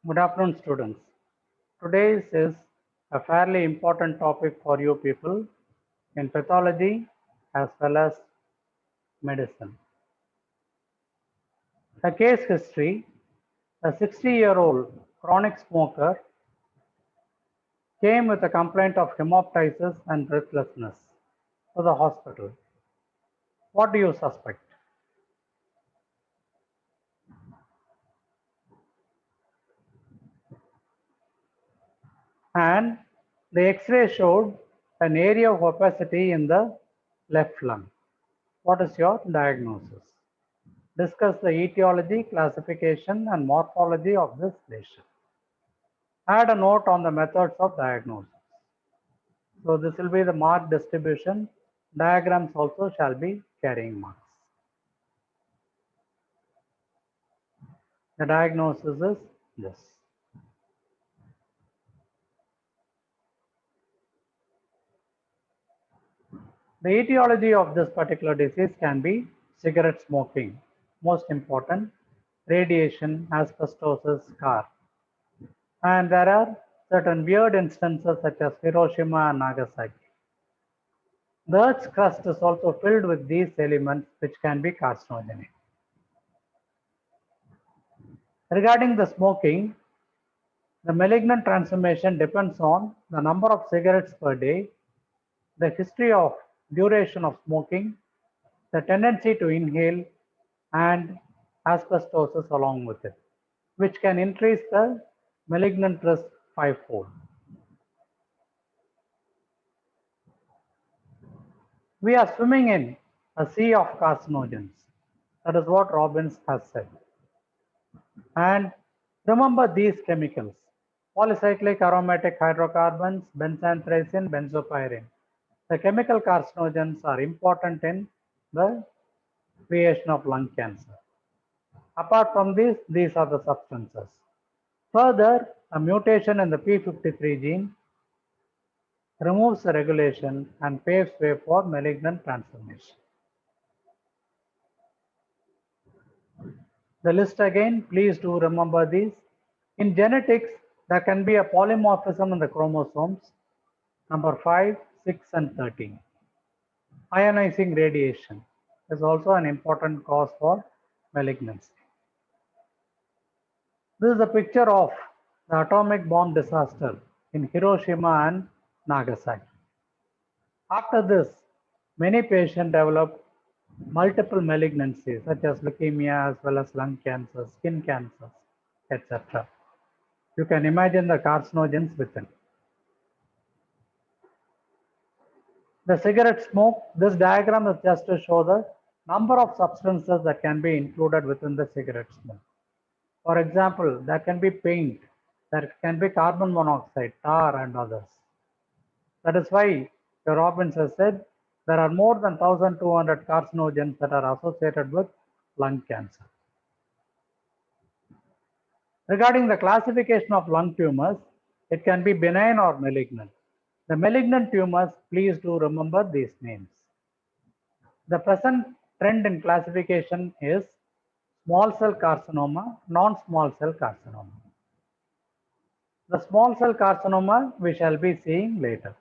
Good afternoon, students. Today's is a fairly important topic for you people in pathology as well as medicine. A case history: a 60-year-old chronic smoker came with a complaint of hemoptysis and breathlessness to the hospital. What do you suspect? And the X-ray showed an area of opacity in the left lung. What is your diagnosis? Discuss the etiology, classification, and morphology of this lesion. Add a note on the methods of diagnosis. So this will be the mark distribution. Diagrams also shall be carrying marks. The diagnosis is this. The etiology of this particular disease can be cigarette smoking, most important, radiation, asbestosis, scar. And there are certain weird instances such as Hiroshima and Nagasaki. The Earth's crust is also filled with these elements which can be carcinogenic. Regarding the smoking, the malignant transformation depends on the number of cigarettes per day, the history of duration of smoking, the tendency to inhale, and asbestosis along with it, which can increase the malignant risk fivefold. We are swimming in a sea of carcinogens. That is what Robbins has said. And remember these chemicals: polycyclic aromatic hydrocarbons, benzanthracene, benzopyrene. The chemical carcinogens are important in the creation of lung cancer. Apart from these are the substances. Further, a mutation in the p53 gene removes the regulation and paves way for malignant transformation. The list again, please do remember these. In genetics, there can be a polymorphism in the chromosomes, number 5, 6, and 13. Ionizing radiation is also an important cause for malignancy. This is a picture of the atomic bomb disaster in Hiroshima and Nagasaki. After this, many patients developed multiple malignancies such as leukemia as well as lung cancer, skin cancers, etc. You can imagine the carcinogens within. The cigarette smoke, this diagram is just to show the number of substances that can be included within the cigarette smoke. For example, there can be paint, there can be carbon monoxide, tar, and others. That is why the Robbins has said there are more than 1,200 carcinogens that are associated with lung cancer. Regarding the classification of lung tumors, it can be benign or malignant. The malignant tumors, please do remember these names. The present trend in classification is small cell carcinoma, non-small cell carcinoma. The small cell carcinoma we shall be seeing later.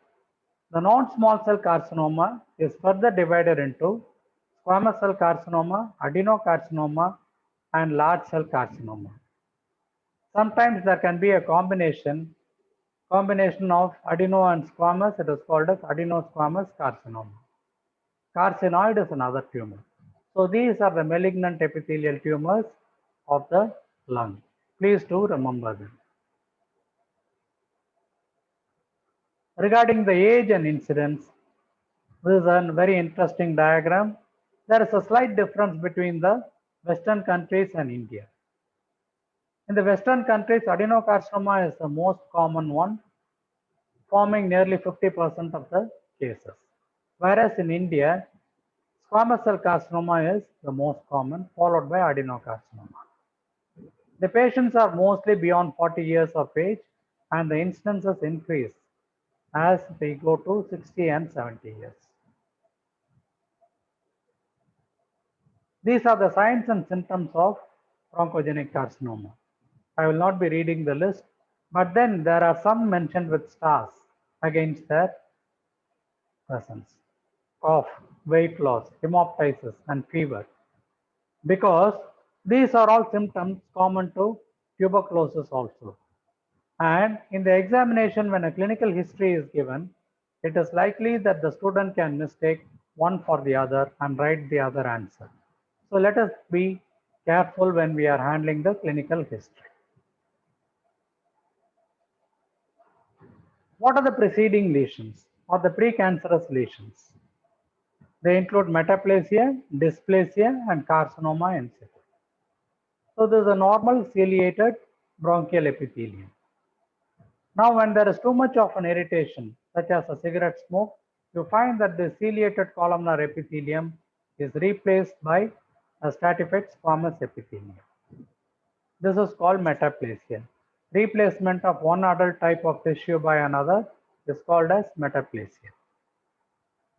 The non-small cell carcinoma is further divided into squamous cell carcinoma, adenocarcinoma, and large cell carcinoma. Sometimes there can be a combination of adeno and squamous. It is called as adenosquamous carcinoma. Carcinoid is another tumor. So these are the malignant epithelial tumors of the lung. Please do remember them. Regarding the age and incidence, this is a very interesting diagram. There is a slight difference between the Western countries and India. In the Western countries, adenocarcinoma is the most common one, forming nearly 50% of the cases. Whereas in India, squamous cell carcinoma is the most common, followed by adenocarcinoma. The patients are mostly beyond 40 years of age, and the incidences increase as they go to 60 and 70 years. These are the signs and symptoms of bronchogenic carcinoma. I will not be reading the list, but then there are some mentioned with stars against their presence. Cough, weight loss, hemoptysis, and fever. Because these are all symptoms common to tuberculosis also. And in the examination, when a clinical history is given, it is likely that the student can mistake one for the other and write the other answer. So let us be careful when we are handling the clinical history. What are the preceding lesions or the precancerous lesions? They include metaplasia, dysplasia, and carcinoma in situ. So this is a normal ciliated bronchial epithelium. Now, when there is too much of an irritation, such as a cigarette smoke, you find that the ciliated columnar epithelium is replaced by a stratified squamous epithelium. This is called metaplasia. Replacement of one adult type of tissue by another is called as metaplasia.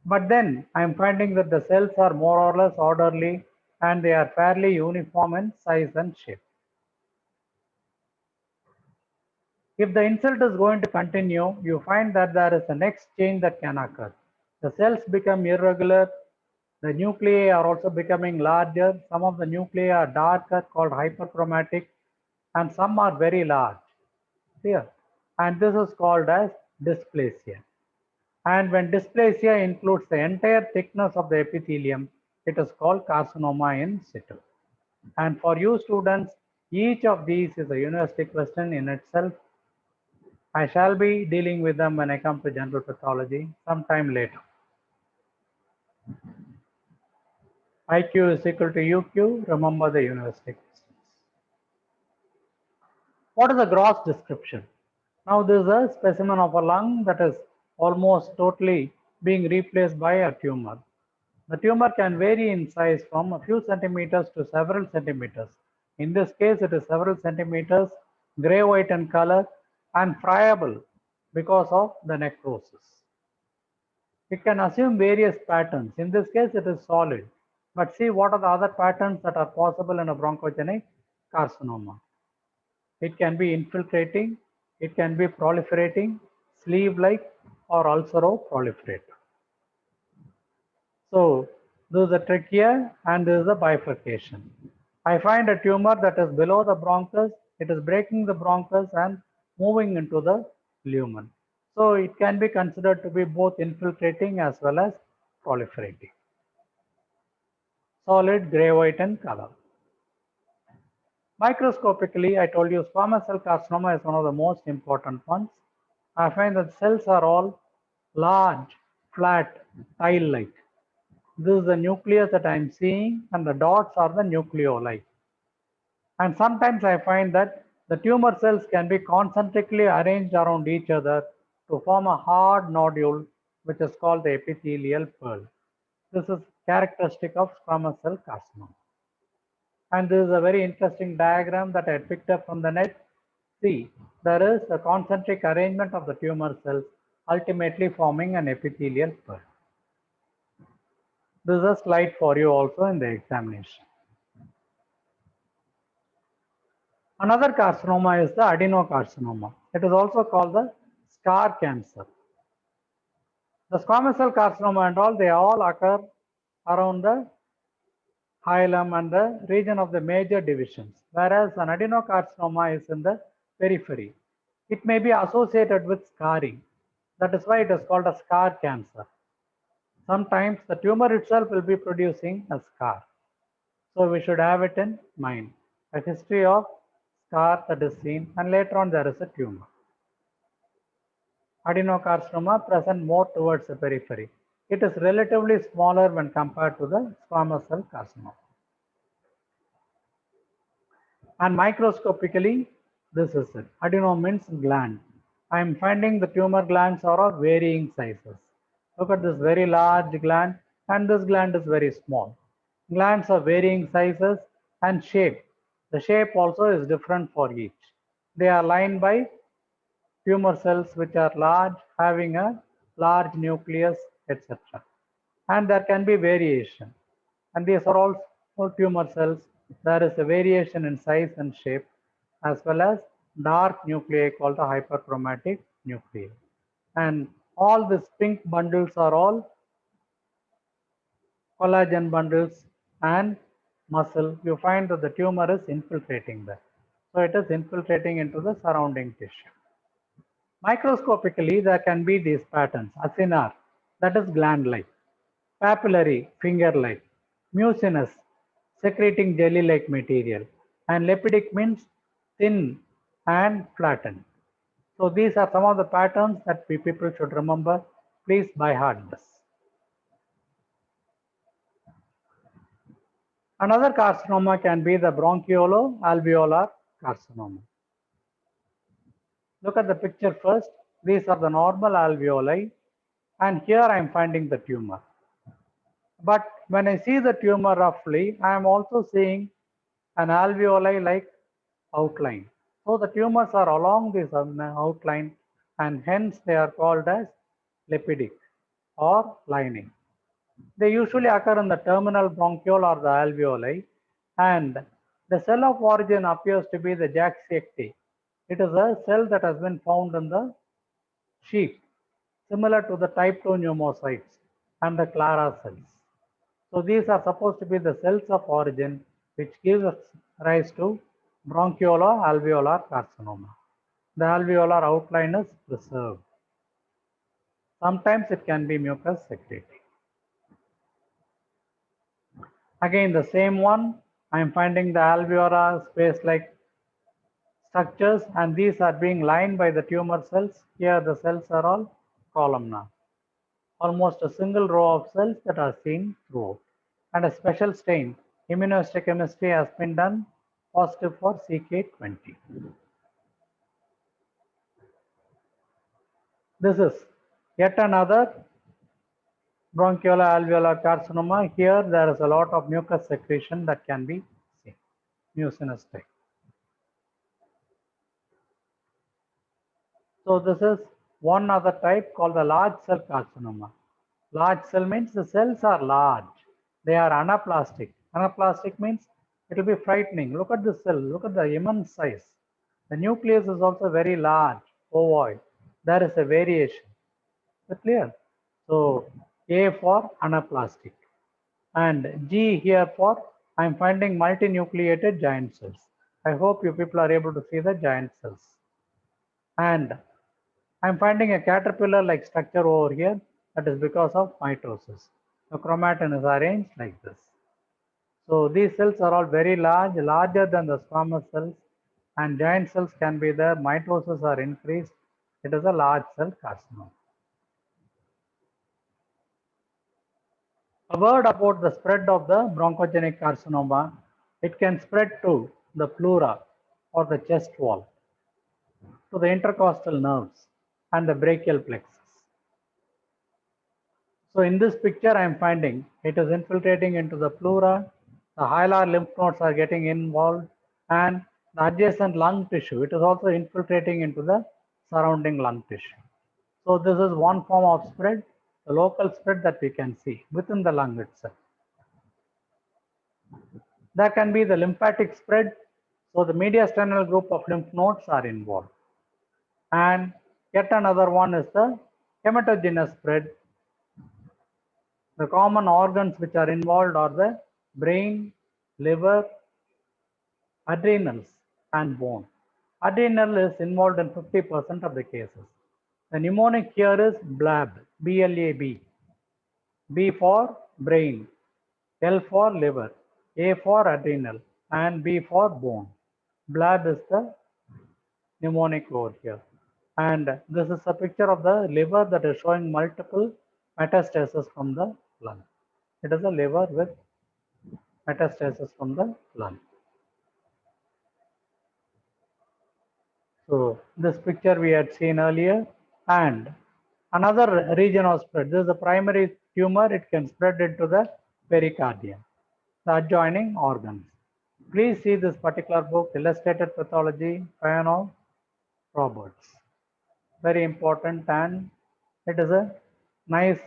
But then I am finding that the cells are more or less orderly and they are fairly uniform in size and shape. If the insult is going to continue, you find that there is a next change that can occur. The cells become irregular, the nuclei are also becoming larger, some of the nuclei are darker called hyperchromatic, and some are very large. Here, and this is called as dysplasia. And when dysplasia includes the entire thickness of the epithelium, it is called carcinoma in situ. And for you students, each of these is a university question in itself. I shall be dealing with them when I come to general pathology sometime later. IQ is equal to UQ. Remember the university questions. What is the gross description? Now this is a specimen of a lung that is almost totally being replaced by a tumor. The tumor can vary in size from a few centimeters to several centimeters. In this case, it is several centimeters, gray-white in color, and friable because of the necrosis. It can assume various patterns. In this case, it is solid. But see what are the other patterns that are possible in a bronchogenic carcinoma. It can be infiltrating, it can be proliferating, sleeve-like, or ulcero-proliferative. So this is the trachea and this is the bifurcation. I find a tumor that is below the bronchus, it is breaking the bronchus and moving into the lumen. So it can be considered to be both infiltrating as well as proliferating. Solid gray-white in color. Microscopically, I told you squamous cell carcinoma is one of the most important ones. I find that cells are all large, flat, tile-like. This is the nucleus that I am seeing, and the dots are the nucleoli. And sometimes I find that the tumor cells can be concentrically arranged around each other to form a hard nodule, which is called the epithelial pearl. This is characteristic of squamous cell carcinoma. And this is a very interesting diagram that I had picked up from the net. See, there is a concentric arrangement of the tumor cells, ultimately forming an epithelial pearl. This is a slide for you also in the examination. Another carcinoma is the adenocarcinoma. It is also called the scar cancer. The squamous cell carcinoma and all, they all occur around the hilum and the region of the major divisions, whereas an adenocarcinoma is in the periphery. It may be associated with scarring. That is why it is called a scar cancer. Sometimes the tumor itself will be producing a scar. So we should have it in mind. A history of scar that is seen, and later on there is a tumor. Adenocarcinoma present more towards the periphery. It is relatively smaller when compared to the squamous cell carcinoma. And microscopically, this is it. Adeno means gland. I am finding the tumor glands are of varying sizes. Look at this very large gland, and this gland is very small. Glands are varying sizes and shape. The shape also is different for each. They are lined by tumor cells which are large, having a large nucleus, etc. And there can be variation. And these are all tumor cells. There is a variation in size and shape. as well as dark nuclei called the hyperchromatic nuclei. And all these pink bundles are all collagen bundles and muscle. You find that the tumor is infiltrating there. So it is infiltrating into the surrounding tissue. Microscopically, there can be these patterns: acinar, that is gland-like; papillary, finger-like; mucinous, secreting jelly-like material; and lipidic means thin and flattened. So these are some of the patterns that we people should remember. Please by heart this. Another carcinoma can be the bronchiolo-alveolar carcinoma. Look at the picture first. These are the normal alveoli, and here I am finding the tumor. But when I see the tumor roughly, I am also seeing an alveoli-like outline. So the tumors are along this outline, and hence they are called as lipidic or lining. They usually occur in the terminal bronchiole or the alveoli, and the cell of origin appears to be the Jacques-Secte. It is a cell that has been found in the sheep, similar to the type 2 pneumocytes and the Clara cells. So these are supposed to be the cells of origin which gives rise to bronchiolo-alveolar carcinoma. The alveolar outline is preserved. Sometimes it can be mucus secreting. Again, the same one, I am finding the alveolar space-like structures, and these are being lined by the tumor cells. Here the cells are all columnar. Almost a single row of cells that are seen throughout. And a special stain, immunohistochemistry, has been done positive for CK20. This is yet another bronchiolo-alveolar carcinoma. Here there is a lot of mucus secretion that can be seen, mucinous type. So this is one other type called the large cell carcinoma. Large cell means the cells are large. They are anaplastic. Anaplastic means it will be frightening. Look at the cell. Look at the immense size. The nucleus is also very large, ovoid. There is a variation. Is it clear? So A for anaplastic. And G here for I am finding multinucleated giant cells. I hope you people are able to see the giant cells. And I'm finding a caterpillar-like structure over here. That is because of mitosis. The chromatin is arranged like this. So these cells are all very large, larger than the squamous cells, and giant cells can be there. Mitosis are increased. It is a large cell carcinoma. A word about the spread of the bronchogenic carcinoma. It can spread to the pleura or the chest wall, to the intercostal nerves and the brachial plexus. So in this picture, I am finding it is infiltrating into the pleura, the hilar lymph nodes are getting involved, and the adjacent lung tissue, it is also infiltrating into the surrounding lung tissue. So this is one form of spread, the local spread that we can see within the lung itself. There can be the lymphatic spread, so the mediastinal group of lymph nodes are involved. And yet another one is the hematogenous spread. The common organs which are involved are the brain, liver, adrenals, and bone. Adrenal is involved in 50% of the cases. The mnemonic here is BLAB, B-L-A-B. B for brain, L for liver, A for adrenal, and B for bone. BLAB is the mnemonic over here. And this is a picture of the liver that is showing multiple metastases from the lung. It is a liver with metastasis from the lung. So this picture we had seen earlier, and another region of spread. This is a primary tumor. It can spread into the pericardium, the adjoining organs. Please see this particular book, Illustrated Pathology, Fayonov, Roberts. Very important, and it is a nice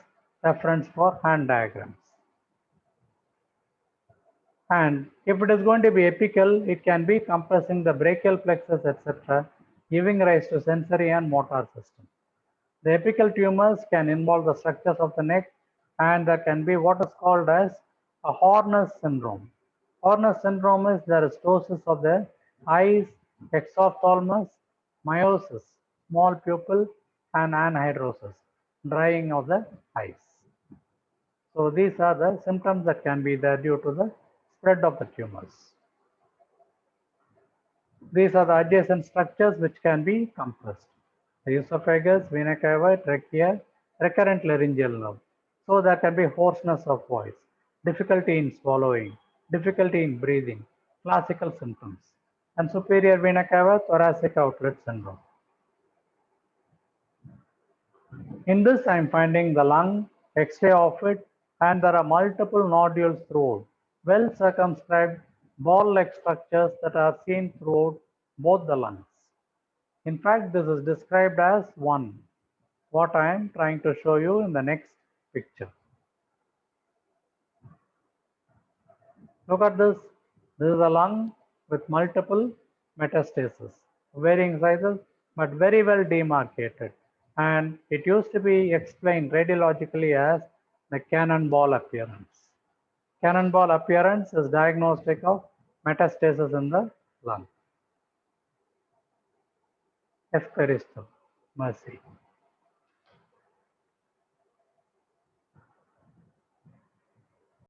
reference for hand diagrams. And if it is going to be apical, it can be compressing the brachial plexus, etc., giving rise to sensory and motor system. The apical tumors can involve the structures of the neck, and there can be what is called as a Horner's syndrome. Horner's syndrome is there is ptosis of the eyes, exophthalmos, meiosis, small pupil, and anhidrosis, drying of the eyes. So these are the symptoms that can be there due to the spread of the tumors. These are the adjacent structures which can be compressed. The esophagus, vena cava, trachea, recurrent laryngeal nerve. So there can be hoarseness of voice, difficulty in swallowing, difficulty in breathing, classical symptoms, and superior vena cava, thoracic outlet syndrome. In this, I am finding the lung, X-ray of it, and there are multiple nodules throughout, well circumscribed ball-like structures that are seen throughout both the lungs. In fact, this is described as one, what I am trying to show you in the next picture. Look at this. This is a lung with multiple metastases, varying sizes, but very well demarcated. And it used to be explained radiologically as the cannonball appearance. Cannonball appearance is diagnostic of metastasis in the lung. F. Mercy.